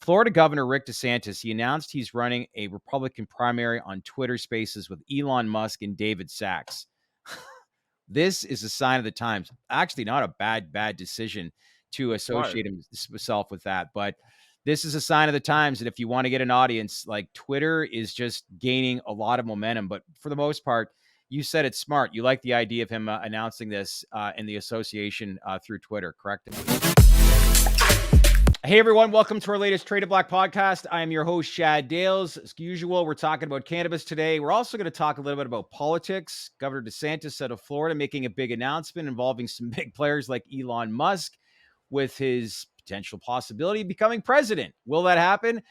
Florida Governor Rick DeSantis, he announced he's running a Republican primary on Twitter Spaces with Elon Musk and David Sachs. This is a sign of the times. Actually, not a bad decision to associate himself with that, but this is a sign of the times. And if you want to get an audience, like, Twitter is just gaining a lot of momentum. But for the most part, you said it's smart. You like the idea of him announcing this in the association through Twitter, correct? Hey, everyone. Welcome to our latest Traded Black podcast. I am your host, Shad Dales. As usual, we're talking about cannabis today. We're also going to talk a little bit about politics. Governor DeSantis out of Florida making a big announcement involving some big players like Elon Musk with his potential possibility of becoming president. Will that happen?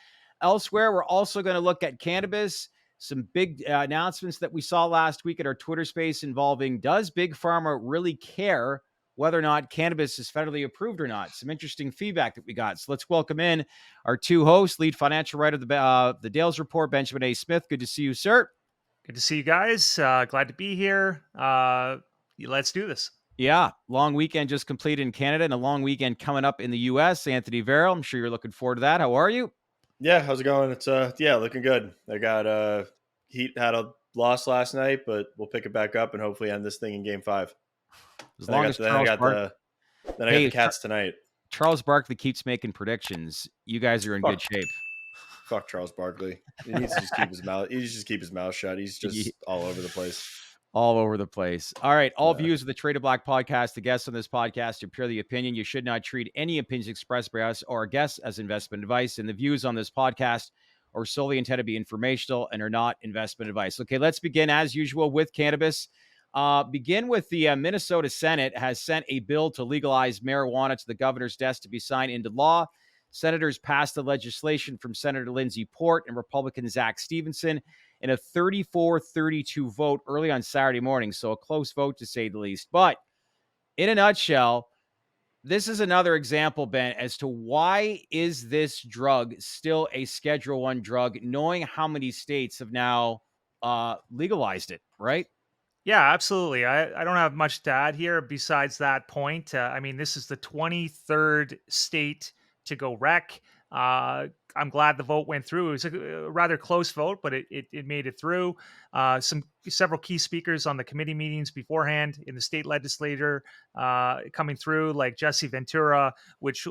Elsewhere, we're also going to look at cannabis. Some big announcements that we saw last week at our Twitter space involving, does Big Pharma really care whether or not cannabis is federally approved or not? Some interesting feedback that we got. So let's welcome in our two hosts, lead financial writer of the Dales Report, Benjamin A. Smith. Good to see you, sir. Good to see you guys. Glad to be here. Let's do this. Yeah, long weekend just completed in Canada and a long weekend coming up in the U.S. Anthony Verrill, I'm sure you're looking forward to that. How are you? Yeah, how's it going? It's looking good. I got Heat had a loss last night, but we'll pick it back up and hopefully end this thing in Game 5. As long as I got the Cats tonight. Charles Barkley keeps making predictions. You guys are in good shape. Fuck Charles Barkley. He needs to just keep his mouth. He needs to just keep his mouth shut. He's just all over the place. All over the place. All right. All views of the Traded Black podcast, the guests on this podcast are purely opinion. You should not treat any opinions expressed by us or our guests as investment advice. And the views on this podcast are solely intended to be informational and are not investment advice. Okay, let's begin as usual with cannabis. Begin with the Minnesota Senate has sent a bill to legalize marijuana to the governor's desk to be signed into law. Senators passed the legislation from Senator Lindsey Port and Republican Zack Stephenson in a 34-32 vote early on Saturday morning. So a close vote, to say the least. But in a nutshell, this is another example, Ben, as to why is this drug still a Schedule I drug, knowing how many states have now legalized it, right? Yeah, absolutely. I don't have much to add here besides that point. I mean, this is the 23rd state to go rec. I'm glad the vote went through. It was a rather close vote, but it made it through. Several key speakers on the committee meetings beforehand in the state legislature coming through, like Jesse Ventura, which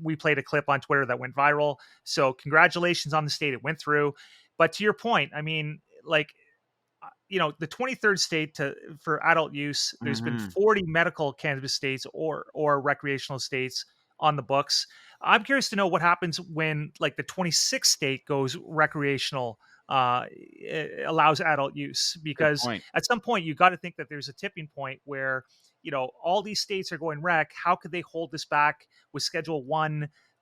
we played a clip on Twitter that went viral. So congratulations on the state. It went through. But to your point, I mean, like, the 23rd state for adult use, there's been 40 medical cannabis states or recreational states on the books. I'm curious to know what happens when, like, the 26th state goes recreational, allows adult use, because at some point you got to think that there's a tipping point where, all these states are going rec. How could they hold this back with Schedule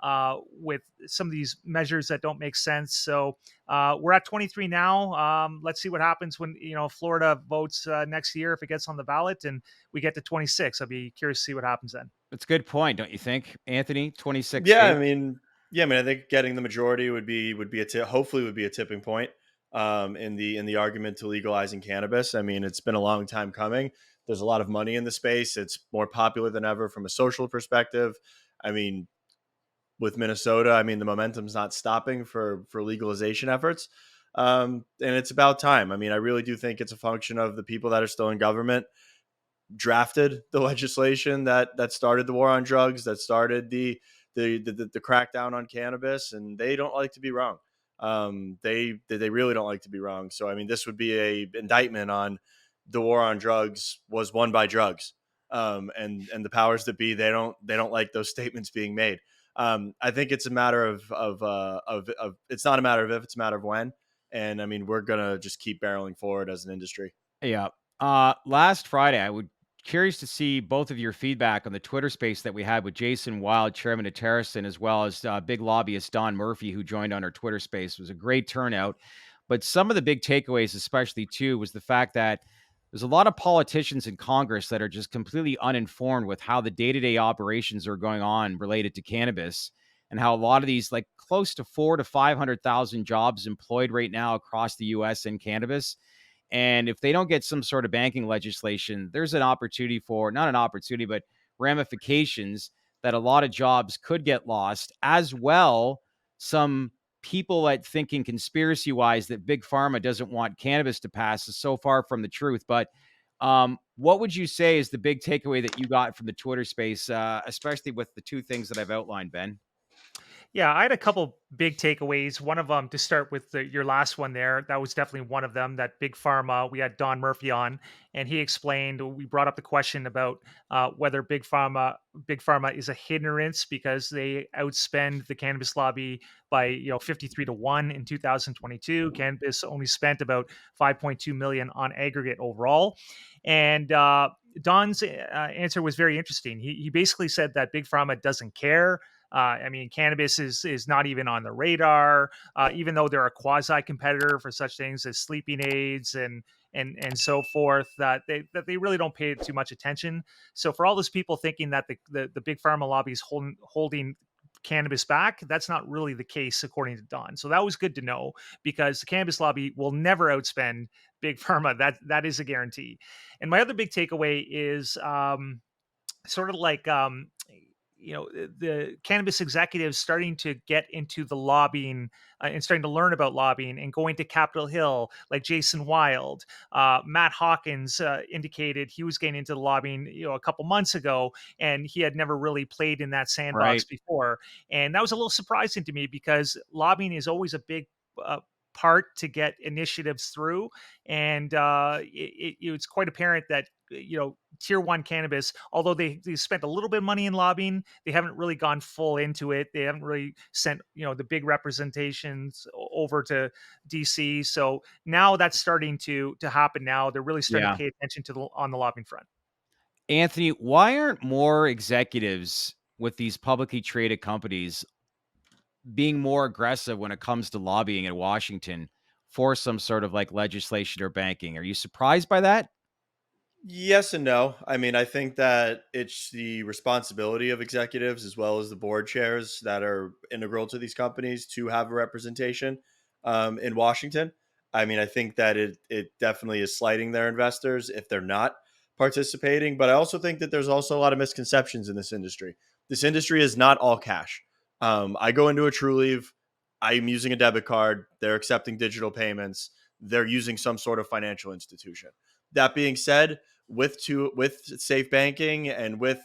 I, with some of these measures that don't make sense? So we're at 23 now. Let's see what happens when, Florida votes next year, if it gets on the ballot and we get to 26. I'll be curious to see what happens then. That's a good point, don't you think, Anthony? 26. Yeah, I mean, I think getting the majority hopefully would be a tipping point in the argument to legalizing cannabis. I mean, it's been a long time coming. There's a lot of money in the space. It's more popular than ever from a social perspective. I mean, with Minnesota, I mean, the momentum's not stopping for legalization efforts. And it's about time. I mean, I really do think it's a function of the people that are still in government drafted the legislation that started the war on drugs, that started the crackdown on cannabis, and they don't like to be wrong. They really don't like to be wrong. So, I mean, this would be a indictment on the war on drugs was won by drugs. And the powers that be, they don't like those statements being made. I think it's a matter of it's not a matter of if, it's a matter of when. And I mean, we're going to just keep barreling forward as an industry. Yeah. Last Friday, I would curious to see both of your feedback on the Twitter space that we had with Jason Wild, chairman of Terracin, as well as big lobbyist Don Murphy, who joined on our Twitter space. It was a great turnout. But some of the big takeaways, especially too, was the fact that there's a lot of politicians in Congress that are just completely uninformed with how the day-to-day operations are going on related to cannabis, and how a lot of these, like, close to 400,000 to 500,000 jobs employed right now across the U.S. in cannabis. And if they don't get some sort of banking legislation, there's an opportunity for, not an opportunity, but ramifications that a lot of jobs could get lost, as well some people at thinking conspiracy wise that big pharma doesn't want cannabis to pass is so far from the truth. But what would you say is the big takeaway that you got from the Twitter space, especially with the two things that I've outlined, Ben? Yeah, I had a couple big takeaways. One of them, to start with your last one there, that was definitely one of them. That big pharma. We had Don Murphy on, and he explained. We brought up the question about whether big pharma is a hindrance because they outspend the cannabis lobby by 53 to 1 in 2022. Cannabis only spent about 5.2 million on aggregate overall, and Don's answer was very interesting. He basically said that big pharma doesn't care. I mean, cannabis is not even on the radar, even though they're a quasi competitor for such things as sleeping aids and so forth. That they really don't pay too much attention. So for all those people thinking that the big pharma lobby is holding cannabis back, that's not really the case according to Don. So that was good to know, because the cannabis lobby will never outspend big pharma. That is a guarantee. And my other big takeaway is sort of like the cannabis executives starting to get into the lobbying, and starting to learn about lobbying and going to Capitol Hill, like Jason Wild. Matt Hawkins indicated he was getting into the lobbying a couple months ago, and he had never really played in that sandbox Right. before. And that was a little surprising to me, because lobbying is always a big part to get initiatives through. And it's quite apparent that tier one cannabis, although they spent a little bit of money in lobbying, they haven't really gone full into it. They haven't really sent the big representations over to DC. So now that's starting to happen. Now they're really starting Yeah. to pay attention to on the lobbying front. Anthony, why aren't more executives with these publicly traded companies being more aggressive when it comes to lobbying in Washington for some sort of like legislation or banking? Are you surprised by that? Yes and no. I mean, I think that it's the responsibility of executives as well as the board chairs that are integral to these companies to have a representation in Washington. I mean, I think that it definitely is slighting their investors if they're not participating. But I also think that there's also a lot of misconceptions in this industry. This industry is not all cash. I go into a Trulieve, I'm using a debit card, they're accepting digital payments, they're using some sort of financial institution. That being said, with safe banking and with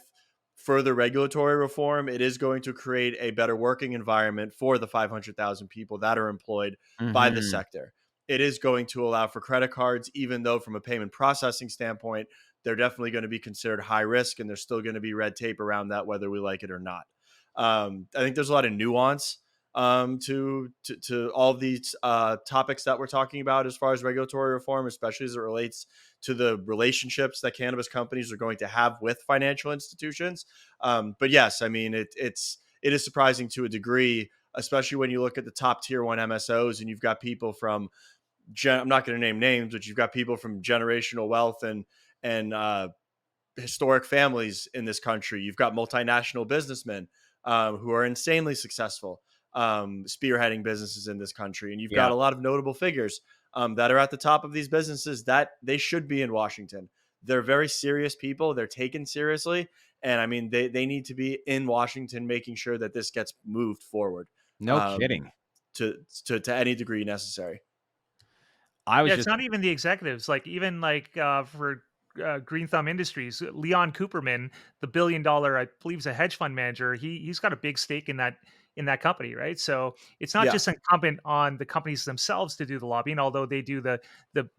further regulatory reform, it is going to create a better working environment for the 500,000 people that are employed by the Mhm. sector. It is going to allow for credit cards, even though from a payment processing standpoint, they're definitely going to be considered high risk, and there's still going to be red tape around that, whether we like it or not. I think there's a lot of nuance to all of these topics that we're talking about as far as regulatory reform, especially as it relates to the relationships that cannabis companies are going to have with financial institutions. But yes, I mean it is surprising to a degree, especially when you look at the top tier one MSOs and you've got people from I'm not going to name names, but you've got people from generational wealth and historic families in this country. You've got multinational businessmen who are insanely successful, spearheading businesses in this country. And you've got Yeah. a lot of notable figures that are at the top of these businesses that they should be in Washington. They're very serious people. They're taken seriously. And I mean, they need to be in Washington making sure that this gets moved forward No um, kidding. to any degree necessary. I was Yeah, it's just not even the executives. Like, even like for Green Thumb Industries, Leon Cooperman, the billion-dollar, I believe, is a hedge fund manager. He's got a big stake in that company, right? So it's not Yeah. just incumbent on the companies themselves to do the lobbying, although they do the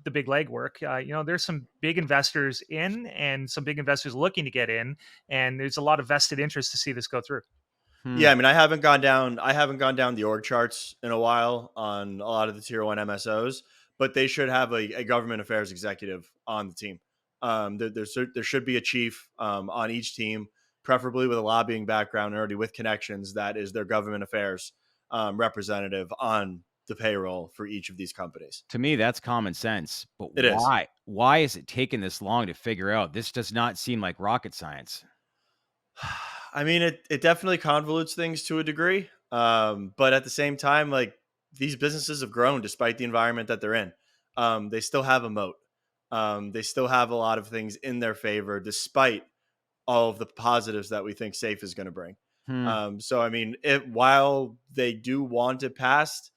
big legwork. There's some big investors in, and some big investors looking to get in, and there's a lot of vested interest to see this go through. Yeah, hmm. I mean, I haven't gone down the org charts in a while on a lot of the tier one MSOs, but they should have a government affairs executive on the team. There should be a chief on each team, preferably with a lobbying background, already with connections. That is their government affairs representative on the payroll for each of these companies. To me, that's common sense. But It is. why? Why is it taking this long to figure out? This does not seem like rocket science. I mean, it definitely convolutes things to a degree, but at the same time, like these businesses have grown despite the environment that they're in. They still have a moat. They still have a lot of things in their favor, despite all of the positives that we think safe is going to bring. Hmm. So I mean, while they do want it passed,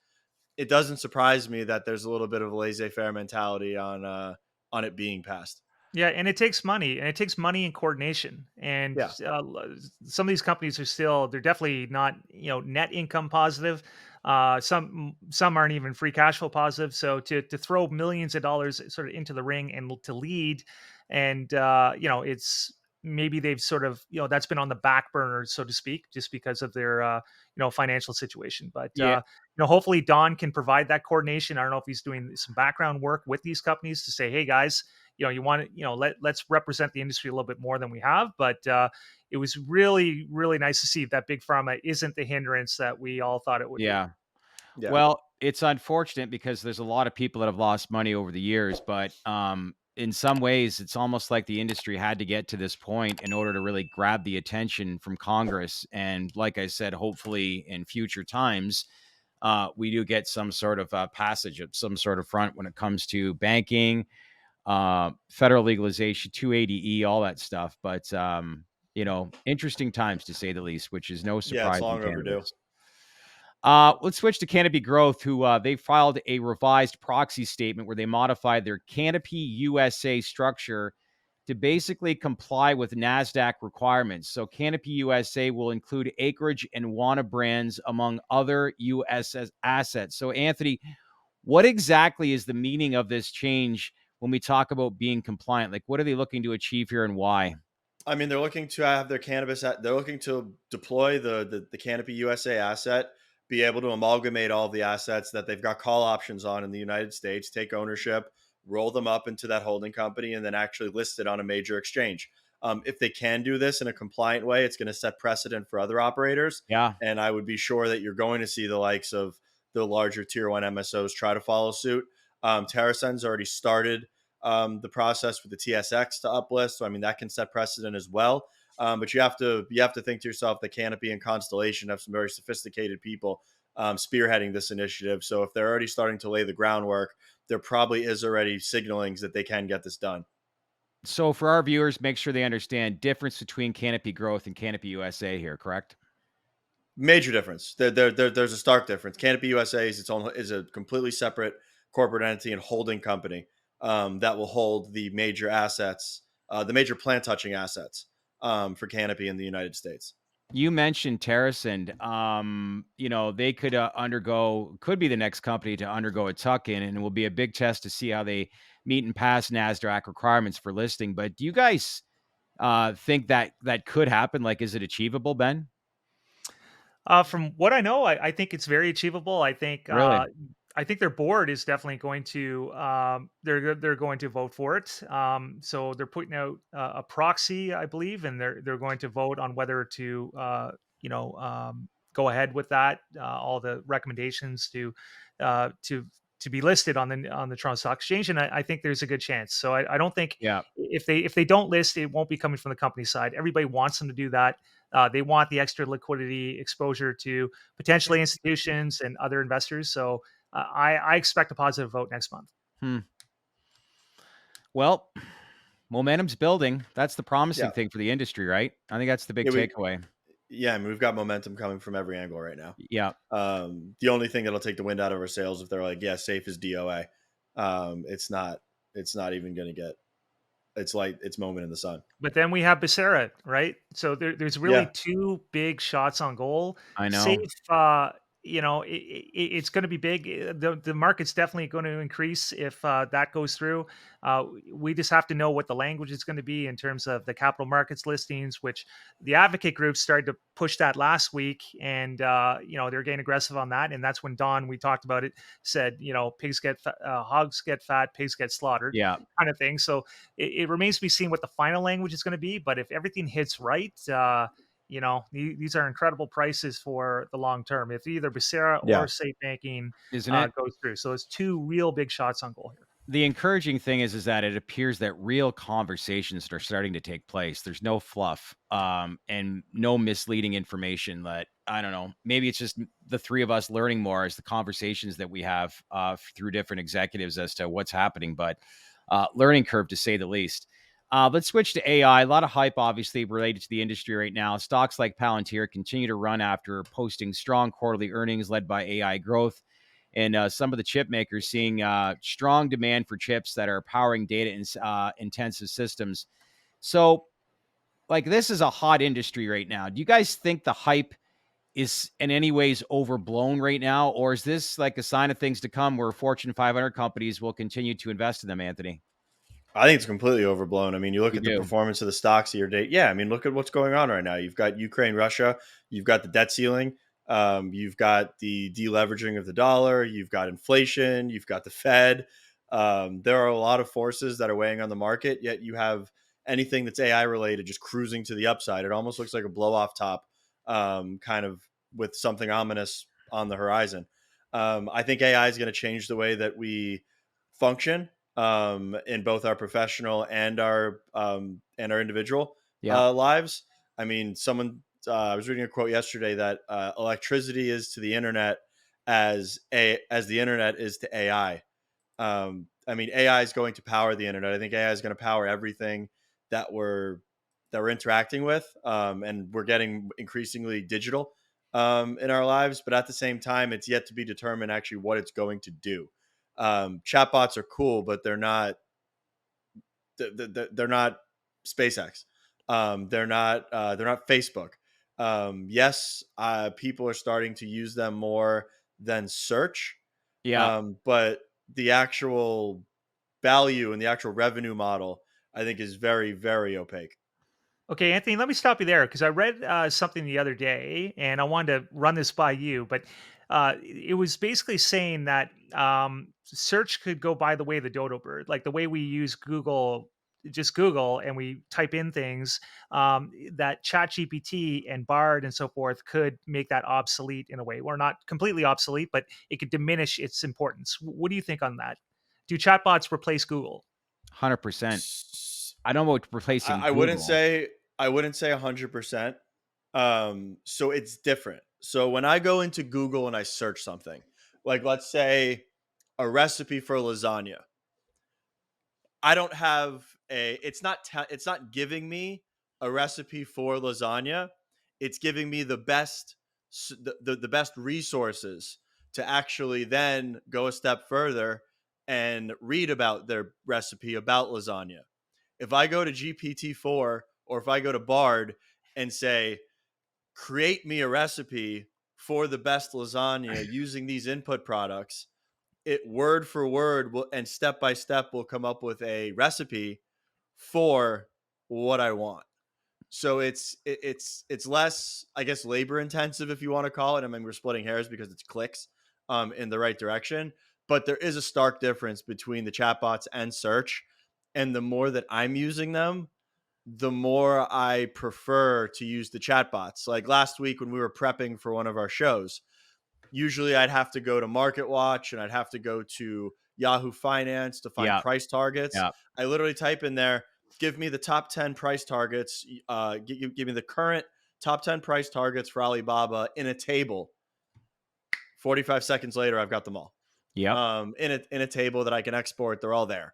it doesn't surprise me that there's a little bit of a laissez-faire mentality on it being passed. Yeah, and it takes money, and it takes money and coordination. And Yeah, some of these companies are still, they're definitely not, net income positive. Some aren't even free cash flow positive. So to throw millions of dollars sort of into the ring and to lead, and it's maybe they've sort of, that's been on the back burner, so to speak, just because of their financial situation. But Yeah. hopefully Don can provide that coordination. I don't know if he's doing some background work with these companies to say, hey guys, you want to, let's represent the industry a little bit more than we have. But it was really, really nice to see that big pharma isn't the hindrance that we all thought it would be. Yeah. yeah, Well, it's unfortunate because there's a lot of people that have lost money over the years, but in some ways, it's almost like the industry had to get to this point in order to really grab the attention from Congress. And like I said, hopefully in future times, we do get some sort of passage of some sort of front when it comes to banking, federal legalization, 280E, all that stuff. But interesting times to say the least, which is no yeah. It's surprise in long overdue. cannabis. Let's switch to Canopy Growth, who they filed a revised proxy statement where they modified their Canopy USA structure to basically comply with Nasdaq requirements. So Canopy USA will include Acreage and Wana brands among other US assets. So Anthony, what exactly is the meaning of this change when we talk about being compliant? Like, what are they looking to achieve here and why? I mean, they're looking to have their cannabis. They're looking to deploy the Canopy USA asset, be able to amalgamate all the assets that they've got call options on in the United States, take ownership, roll them up into that holding company, and then actually list it on a major exchange. If they can do this in a compliant way, it's going to set precedent for other operators. Yeah. And I would be sure that you're going to see the likes of the larger tier one MSOs try to follow suit. TerraSen's already started the process for the TSX to uplist. So I mean that can set precedent as well. But you have to think to yourself that Canopy and Constellation have some very sophisticated people spearheading this initiative. So if they're already starting to lay the groundwork, there probably is already signalings that they can get this done. So for our viewers, make sure they understand difference between Canopy Growth and Canopy USA here, correct? Major difference. There's a stark difference. Canopy USA is a completely separate corporate entity and holding company that will hold the major assets, the major plant touching assets for Canopy in the United States. You mentioned Terrasend. They could be the next company to undergo a tuck in, and it will be a big test to see how they meet and pass NASDAQ requirements for listing. But do you guys think that that could happen? Like, is it achievable, Ben? From what I know, I think it's very achievable. Really? I think their board is definitely going to they're going to vote for it. So they're putting out a proxy, I believe, and they're going to vote on whether to go ahead with that. All the recommendations uh, to to be listed on the Toronto Stock Exchange, and I think there's a good chance. So I don't think Yeah. if they don't list, it won't be coming from the company side. Everybody wants them to do that. They want the extra liquidity exposure to potentially institutions and other investors. So I expect a positive vote next month. Hmm. Well, momentum's building. That's the promising Yeah, thing for the industry, right? I think that's the big yeah, takeaway. I mean, we've got momentum coming from every angle right now. Yeah. The only thing that'll take the wind out of our sails if they're like, yeah, safe as DOA. It's not even going to get. It's like it's moment in the sun. But then we have Becerra, right? So there's really Yeah, two big shots on goal. I Safe, know. it's going to be big. The market's definitely going to increase if that goes through. We just have to know what the language is going to be in terms of the capital markets listings, which the advocate groups started to push that last week, and they're getting aggressive on that. And that's when Don, we talked about it, said pigs get hogs get fat, pigs get slaughtered, Yeah. kind of thing. So it remains to be seen what the final language is going to be. But if everything hits right, these are incredible prices for the long term. If either Becerra yeah, or Safe Banking Isn't it? goes through, so it's two real big shots on goal here. The encouraging thing is that it appears that real conversations are starting to take place. There's no fluff, and no misleading information that I don't know. Maybe it's just the three of us learning more as the conversations that we have through different executives as to what's happening, but learning curve to say the least. Let's switch to AI. A lot of hype, obviously, related to the industry right now. Stocks like Palantir continue to run after posting strong quarterly earnings led by AI growth. And some of the chip makers seeing strong demand for chips that are powering data intensive systems. So, like, this is a hot industry right now. Do you guys think the hype is in any ways overblown right now? Or is this like a sign of things to come where Fortune 500 companies will continue to invest in them, Anthony? I think it's completely overblown. I mean, you look You at the do. performance of the stocks year to date. Yeah, I mean, look at what's going on right now. You've got Ukraine, Russia. You've got the debt ceiling. You've got the deleveraging of the dollar. You've got inflation. You've got the Fed. There are a lot of forces that are weighing on the market. Yet you have anything that's AI related just cruising to the upside. It almost looks like a blow off top, kind of with something ominous on the horizon. I think AI is going to change the way that we function in both our professional and our individual Yeah. lives. I mean, I was reading a quote yesterday that electricity is to the internet as the internet is to AI. I mean, AI is going to power the internet. I think AI is going to power everything that we're interacting with, and we're getting increasingly digital in our lives. But at the same time, it's yet to be determined actually what it's going to do. Chatbots are cool, but they're not SpaceX. They're not Facebook. Yes, people are starting to use them more than search, Yeah. but the actual value and the actual revenue model, I think, is very, very opaque. Okay, Anthony, let me stop you there because I read something the other day and I wanted to run this by you. But it was basically saying that search could go by the way of the dodo bird, like the way we use Google, just Google, and we type in things, that ChatGPT and Bard and so forth could make that obsolete in a way. Well, not completely obsolete, but it could diminish its importance. What do you think on that? Do chatbots replace Google? 100%. I don't know about replacing I wouldn't Google. say 100%. So it's different. So when I go into Google and I search something, like let's say a recipe for lasagna, I don't have a. It's not giving me a recipe for lasagna. It's giving me the best resources to actually then go a step further and read about their recipe about lasagna. If I go to GPT-4 or if I go to Bard and say, create me a recipe for the best lasagna using these input products, it word for word and step by step will come up with a recipe for what I want. So it's less, I guess, labor intensive, if you want to call it. I mean, we're splitting hairs because it's clicks in the right direction, but there is a stark difference between the chatbots and search. And the more that I'm using them, the more I prefer to use the chatbots. Like last week when we were prepping for one of our shows, usually I'd have to go to Market Watch and I'd have to go to Yahoo Finance to find Yeah. price targets. Yeah. I literally type in there, give me the top 10 price targets, give me the current top 10 price targets for Alibaba in a table. 45 seconds later, I've got them all. Yep. In a table that I can export. They're all there.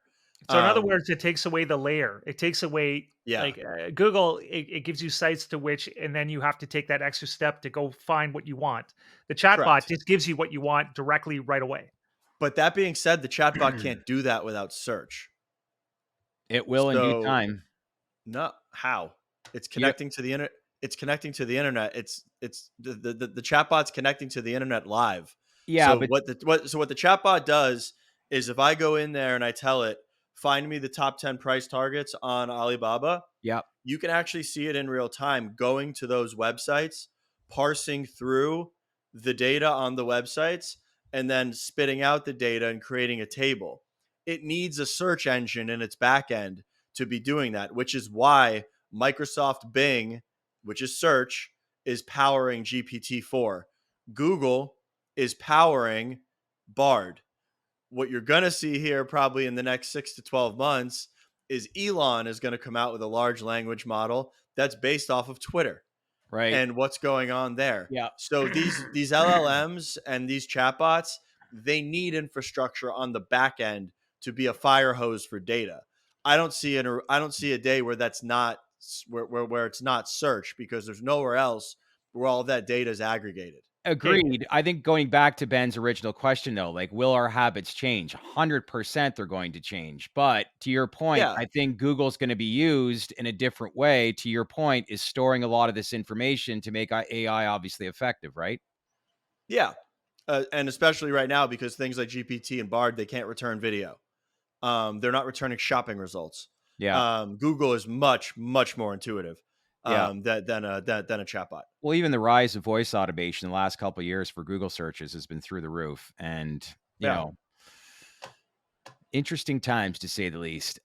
So in other words, it takes away the layer. It takes away, Yeah. like Google. It gives you sites to which, and then you have to take that extra step to go find what you want. The chatbot Correct. just gives you what you want directly right away. But that being said, the chatbot can't do that without search. It will in due So time. no, how? It's You connecting to the internet. It's connecting to the internet. It's the chatbot's connecting to the internet live. Yeah, So but what the chatbot does is if I go in there and I tell it, find me the top 10 price targets on Alibaba, yeah. you can actually see it in real time going to those websites, parsing through the data on the websites, and then spitting out the data and creating a table. It needs a search engine in its back end to be doing that, which is why Microsoft Bing, which is search, is powering GPT-4. Google is powering Bard. What you're going to see here probably in the next 6 to 12 months is Elon is going to come out with a large language model that's based off of Twitter Right. and what's going on there. Yeah. So these LLMs and these chatbots, they need infrastructure on the back end to be a fire hose for data. I don't see a day where that's not where it's not search, because there's nowhere else where all of that data is aggregated. Hey, Agreed. I think going back to Ben's original question though, like, will our habits change? 100% they're going to change. But to your point, Yeah, I think Google's gonna be used in a different way. To your point, is storing a lot of this information to make AI obviously effective, right? yeah, and especially right now, because things like GPT and Bard, they can't return video. They're not returning shopping results. Yeah. Google is much more intuitive Yeah. than a chatbot. Well, even the rise of voice automation in the last couple of years for Google searches has been through the roof. And, you Yeah. know, interesting times to say the least.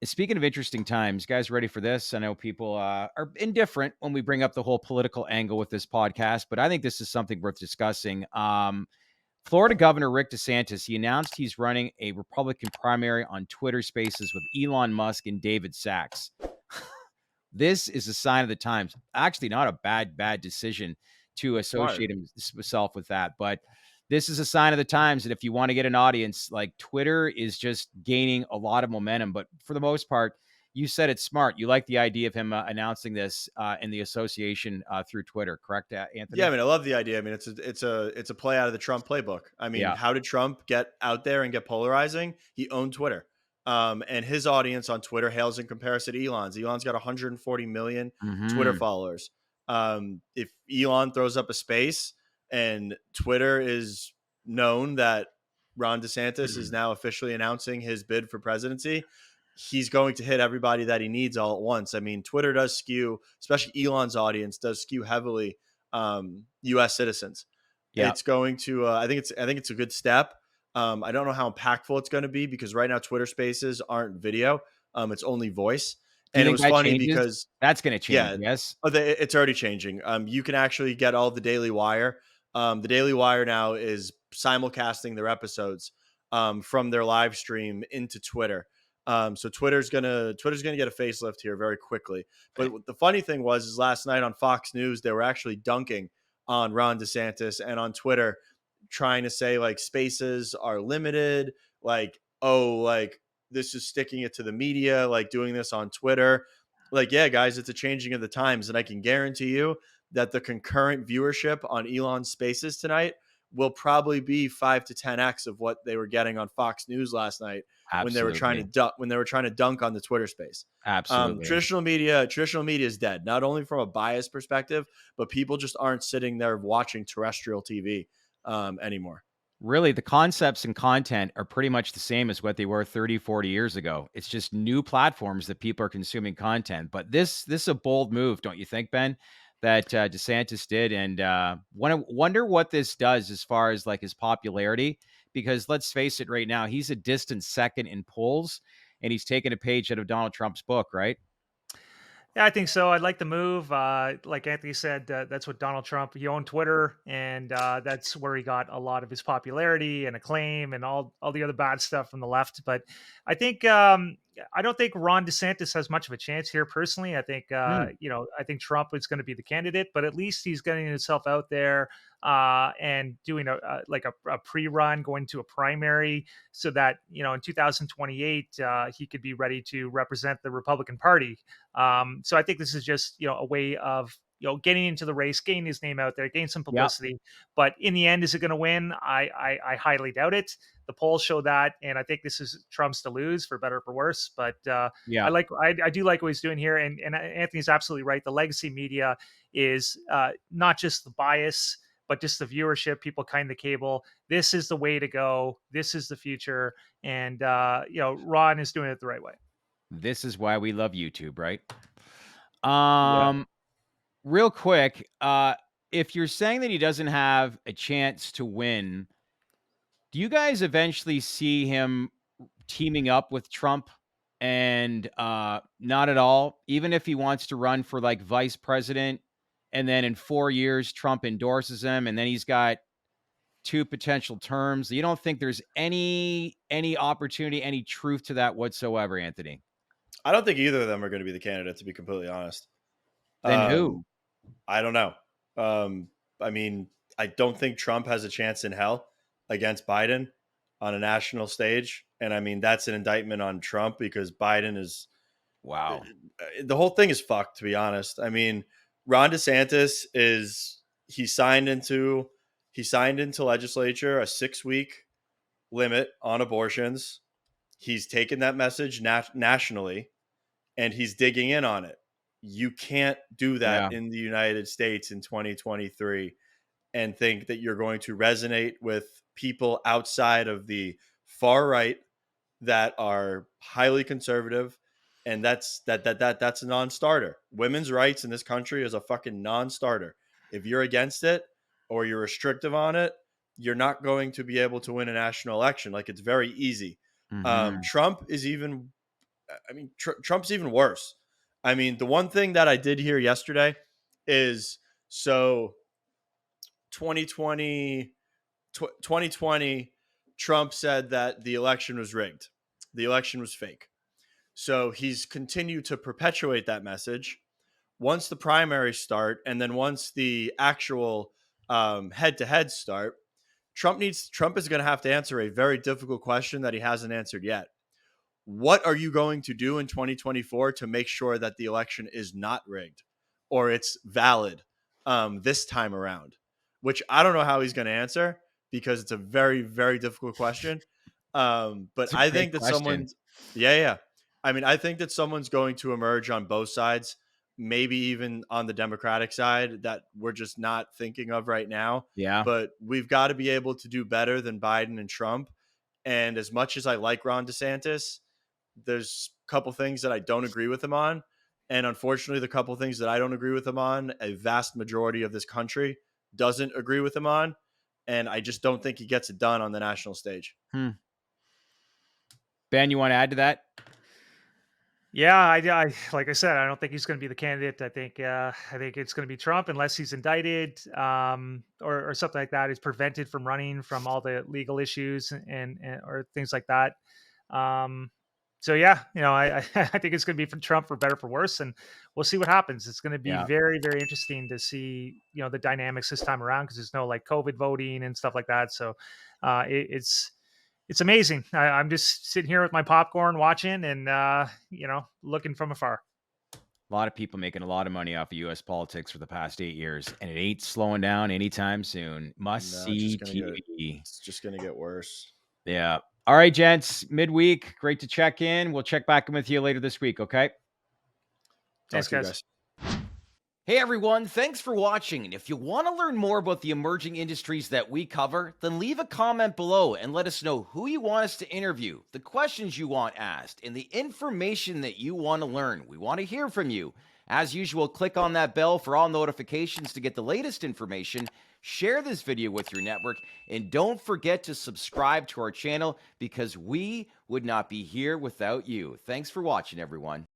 Speaking of interesting times, guys, ready for this? I know people are indifferent when we bring up the whole political angle with this podcast, but I think this is something worth discussing. Florida Governor Rick DeSantis, he announced he's running a Republican primary on Twitter Spaces with Elon Musk and David Sachs. This is a sign of the times. Actually, not a bad decision to Smart. associate himself with that, but this is a sign of the times that if you want to get an audience, like, Twitter is just gaining a lot of momentum. But for the most part, you said it's smart. You like the idea of him announcing this in the association through Twitter, correct, Yeah, I Anthony? mean, I love the idea. I mean, it's a play out of the Trump playbook. I mean, Yeah. how did Trump get out there and get polarizing? He owned Twitter, and his audience on Twitter hails in comparison to Elon's. Elon's got 140 million Twitter Hmm. followers. If Elon throws up a space and Twitter is known that Ron DeSantis is now officially announcing his bid for presidency, he's going to hit everybody that he needs all at once. I mean, Twitter does skew, especially Elon's audience does skew heavily U.S. citizens. Yeah. It's going to. I think it's a good step. I don't know how impactful it's going to be, because right now Twitter Spaces aren't video. It's only voice. Do you And it think was that funny changes? because That's going to change. yeah, Yes. it's already changing. You can actually get all the Daily Wire. The Daily Wire now is simulcasting their episodes from their live stream into Twitter. So Twitter's gonna get a facelift here very quickly. But the funny thing was, is last night on Fox News they were actually dunking on Ron DeSantis and on Twitter, trying to say like spaces are limited, like, oh, like this is sticking it to the media, like doing this on Twitter. Like, yeah, guys, it's a changing of the times, and I can guarantee you that the concurrent viewership on Elon's Spaces tonight will probably be 5 to 10x of what they were getting on Fox News last night when they were trying to Absolutely. dunk on the Twitter space. Absolutely. Traditional media is dead, not only from a bias perspective, but people just aren't sitting there watching terrestrial TV anymore. Really, the concepts and content are pretty much the same as what they were 30, 40 years ago. It's just new platforms that people are consuming content. But this is a bold move, don't you think, Ben, that DeSantis did? And wonder what this does as far as like his popularity, because let's face it, right now he's a distant second in polls, and he's taken a page out of Donald Trump's book, right? yeah, I think so. I'd like the move. Like Anthony said, that's what Donald Trump, he owned Twitter, and that's where he got a lot of his popularity and acclaim and all the other bad stuff from the left. But I think I don't think Ron DeSantis has much of a chance here personally. I think Hmm. I think Trump is going to be the candidate, but at least he's getting himself out there and doing a pre-run, going to a primary, so that in 2028 he could be ready to represent the Republican Party. So I think this is just a way of getting into the race, getting his name out there, getting some Yeah. publicity. But in the end, is it going to win? I highly doubt it. The polls show that, and I think this is Trump's to lose, for better or for worse. But Yeah. I do like what he's doing here, and Anthony's absolutely right. The legacy media is not just the bias, but just the viewership. People kind the cable. This is the way to go. This is the future, and Ron is doing it the right way. This is why we love YouTube, right? Yeah. Um, Real quick, if you're saying that he doesn't have a chance to win, do you guys eventually see him teaming up with Trump? And not at all, even if he wants to run for like vice president, and then in 4 years Trump endorses him, and then he's got two potential terms. You don't think there's any opportunity, any truth to that whatsoever, Anthony? I don't think either of them are going to be the candidate, to be completely honest. Then who? Um, I don't know. I mean, I don't think Trump has a chance in hell against Biden. on a national stage. And I mean, that's an indictment on Trump because Biden is Wow. the whole thing is fucked, to be honest. I mean, Ron DeSantis is he signed into legislature a 6-week limit on abortions. He's taken that message nationally and he's digging in on it. You can't do that Yeah. in the United States in 2023 and think that you're going to resonate with people outside of the far right that are highly conservative, and that's a non-starter. Women's rights in this country is a fucking non-starter. If you're against it or you're restrictive on it, you're not going to be able to win a national election. Like, it's very easy. Mhm. Trump is even I mean, Trump's even worse. I mean, the one thing that I did hear yesterday is so 2020, 2020, Trump said that the election was rigged. The election was fake. So he's continued to perpetuate that message. Once the primaries start, and then once the actual head-to-head start, Trump is going to have to answer a very difficult question that he hasn't answered yet. What are you going to do in 2024 to make sure that the election is not rigged or it's valid this time around? Which I don't know how he's going to answer because it's a very, very difficult question. But It's a I great think that question. yeah. I mean, I think that someone's going to emerge on both sides, maybe even on the Democratic side that we're just not thinking of right now. Yeah. But we've got to be able to do better than Biden and Trump. And as much as I like Ron DeSantis, there's a couple things that I don't agree with him on. And unfortunately, the couple things that I don't agree with him on, a vast majority of this country doesn't agree with him on. And I just don't think he gets it done on the national stage. Ben, you want to add to that? Yeah, I like I said, I don't think he's going to be the candidate. I think it's going to be Trump unless he's indicted, or something like that. Is prevented from running from all the legal issues and or things like that. Um, so yeah, I think it's going to be for Trump for better for worse, and we'll see what happens. It's going to be Yeah. very very interesting to see the dynamics this time around because there's no like COVID voting and stuff like that. So it's amazing. I'm just sitting here with my popcorn watching and looking from afar. A lot of people making a lot of money off of U.S. politics for the past 8 years, and it ain't slowing down anytime soon. Must No, see TV. it's just gonna get worse. Yeah. All right, gents. Midweek. Great to check in. We'll check back in with you later this week. Okay. Talk Thanks, to you guys. guys. Hey everyone, thanks for watching. And if you want to learn more about the emerging industries that we cover, then leave a comment below and let us know who you want us to interview, the questions you want asked, and the information that you want to learn. We want to hear from you. As usual, click on that bell for all notifications to get the latest information. Share this video with your network, and don't forget to subscribe to our channel because we would not be here without you. Thanks for watching, everyone.